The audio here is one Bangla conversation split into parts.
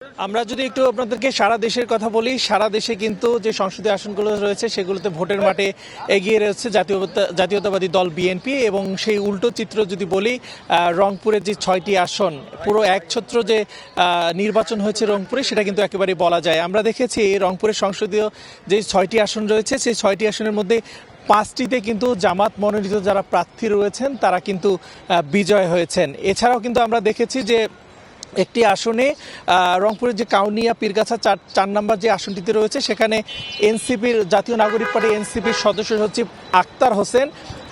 আমরা যদি একটু আপনাদেরকে সারা দেশের কথা বলি, সারা দেশে কিন্তু যে সংসদীয় আসনগুলো রয়েছে সেগুলোতে ভোটের মাঠে এগিয়ে রয়েছে জাতীয়তাবাদী দল বিএনপি। এবং সেই উল্টো চিত্র যদি বলি, রংপুরের যে 6টি আসন, পুরো একছত্র যে নির্বাচন হয়েছে রংপুরে, সেটা কিন্তু একেবারেই বলা যায়। আমরা দেখেছি রংপুরের সংসদীয় যে 6টি আসন রয়েছে, সেই 6টি আসনের মধ্যে 5টিতে কিন্তু জামাত মনোনীত যারা প্রার্থী রয়েছেন তারা কিন্তু বিজয় হয়েছেন। এছাড়াও কিন্তু আমরা দেখেছি যে একটি আসনে রংপুরের যে কাউনিয়া পীরগাছা 4 নম্বর যে আসনটিতে রয়েছে, সেখানে এনসিপির জাতীয় নাগরিক পার্টি এনসিপির সদস্য সচিব আক্তার হোসেন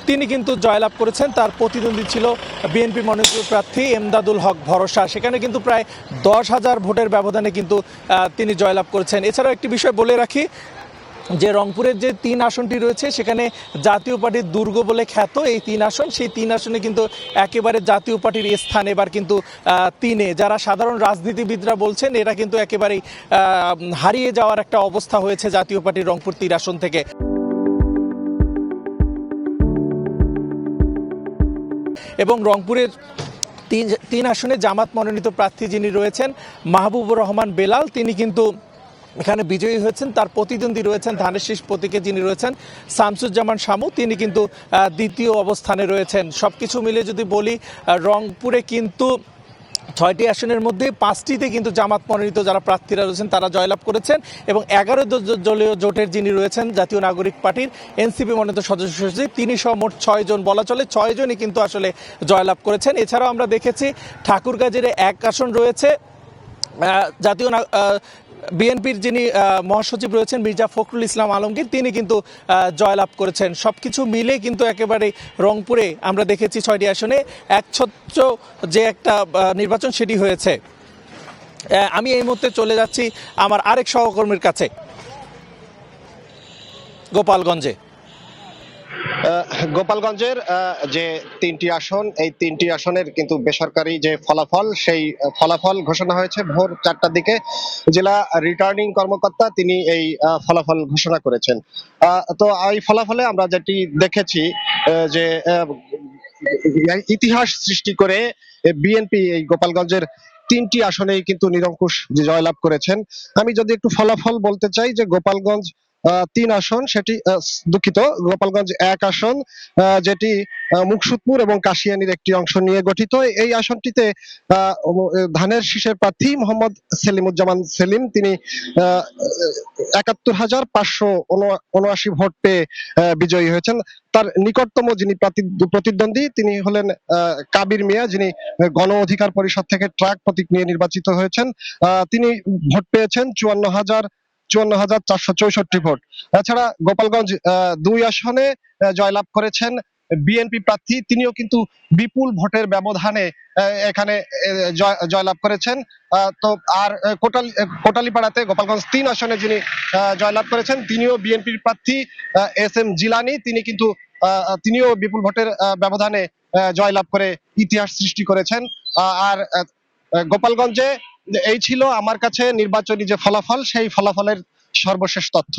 তিনি কিন্তু জয়লাভ করেছেন। তার প্রতিদ্বন্দ্বী ছিল বিএনপি মনোনীত প্রার্থী এমদাদুল হক ভরসা। সেখানে কিন্তু প্রায় 10,000 ভোটের ব্যবধানে কিন্তু তিনি জয়লাভ করেছেন। এছাড়াও একটি বিষয় বলে রাখি যে রংপুরের যে 3 আসনটি রয়েছে সেখানে জাতীয় পার্টির দুর্গ বলে খ্যাত এই 3 আসন, সেই 3 আসনে কিন্তু একেবারে জাতীয় পার্টির স্থান এবার কিন্তু 3-এ। যারা সাধারণ রাজনীতিবিদরা বলছেন এটা কিন্তু একেবারেই হারিয়ে যাওয়ার একটা অবস্থা হয়েছে জাতীয় পার্টির রংপুর 3 আসন থেকে। এবং রংপুরের 3 আসনে জামাত মনোনীত প্রার্থী যিনি রয়েছেন মাহবুবুর রহমান বেলাল, তিনি কিন্তু এখানে বিজয়ী হয়েছেন। তার প্রতিদ্বন্দ্বী রয়েছেন ধানের শীষ প্রতীকে যিনি রয়েছেন শামসুজ্জামান শামু, তিনি কিন্তু দ্বিতীয় অবস্থানে রয়েছেন। সব কিছু মিলে যদি বলি, রংপুরে কিন্তু 6টি আসনের মধ্যে 5টিতে কিন্তু জামাত মনোনীত যারা প্রার্থীরা রয়েছেন তারা জয়লাভ করেছেন। এবং 11 দলীয় জোটের যিনি রয়েছেন জাতীয় নাগরিক পার্টির এনসিপি মনোনীত সদস্য সচিব, তিনি সহ মোট 6 জন, বলা চলে 6 জনই কিন্তু আসলে জয়লাভ করেছেন। এছাড়াও আমরা দেখেছি ঠাকুরগাঁয়ের 1 আসন রয়েছে জাতীয় বিএনপির যিনি মহাসচিব রয়েছেন মির্জা ফখরুল ইসলাম আলমগীর, তিনি কিন্তু জয়লাভ করেছেন। সব কিছু মিলে কিন্তু একেবারে রংপুরে আমরা দেখেছি 6টি আসনে একছত্র যে একটা নির্বাচন সেটি হয়েছে। আমি এই মুহূর্তে চলে যাচ্ছি আমার আরেক সহকর্মীর কাছে গোপালগঞ্জে। গোপালগঞ্জের যে 3টি আসন, এই 3টি আসনের কিন্তু বেসরকারি যে ফলাফল, সেই ফলাফল ঘোষণা হয়েছে ভোর 4টার দিকে। জেলা রিটার্নিং কর্মকর্তা তিনি এই ফলাফল ঘোষণা করেছেন। তো এই ফলাফলে আমরা যেটি দেখেছি যে ইতিহাস সৃষ্টি করে বিএনপি এই গোপালগঞ্জের 3টি আসনেই কিন্তু নিরঙ্কুশ জয়লাভ করেছেন। আমি যদি একটু ফলাফল বলতে চাই, যে গোপালগঞ্জ 3 আসন, সেটি দুঃখিত, গোপালগঞ্জ 1 আসন, যেটি মুকসুদপুর এবং কাশিয়ানীর একটি অংশ নিয়ে গঠিত। এই আসনটিতে ধানের শীষের প্রার্থী মোহাম্মদ সেলিমুজ্জামান সেলিম, তিনি 71,579 ভোট পেয়ে বিজয়ী হয়েছেন। তার নিকটতম যিনি প্রতিদ্বন্দ্বী তিনি হলেন কাবির মিয়া, যিনি গণ অধিকার পরিষদ থেকে ট্রাক প্রতীক নিয়ে নির্বাচিত হয়েছেন। তিনি ভোট পেয়েছেন 54,464 ভোট। এছাড়া গোপালগঞ্জ 2 আসনে জয়লাভ করেছেন বিএনপি প্রার্থী, তিনিও কিন্তু বিপুল ভোটের ব্যবধানে এখানে জয়লাভ করেছেন। তো আর কোটালীপাড়াতে গোপালগঞ্জ 3 আসনে যিনি জয়লাভ করেছেন তিনিও বিএনপির প্রার্থী এস এম জিলানি, তিনি কিন্তু তিনিও বিপুল ভোটের ব্যবধানে জয়লাভ করে ইতিহাস সৃষ্টি করেছেন। আর গোপালগঞ্জে এই ছিল আমার কাছে নির্বাচনী যে ফলাফল, সেই ফলাফলের সর্বশেষ তথ্য।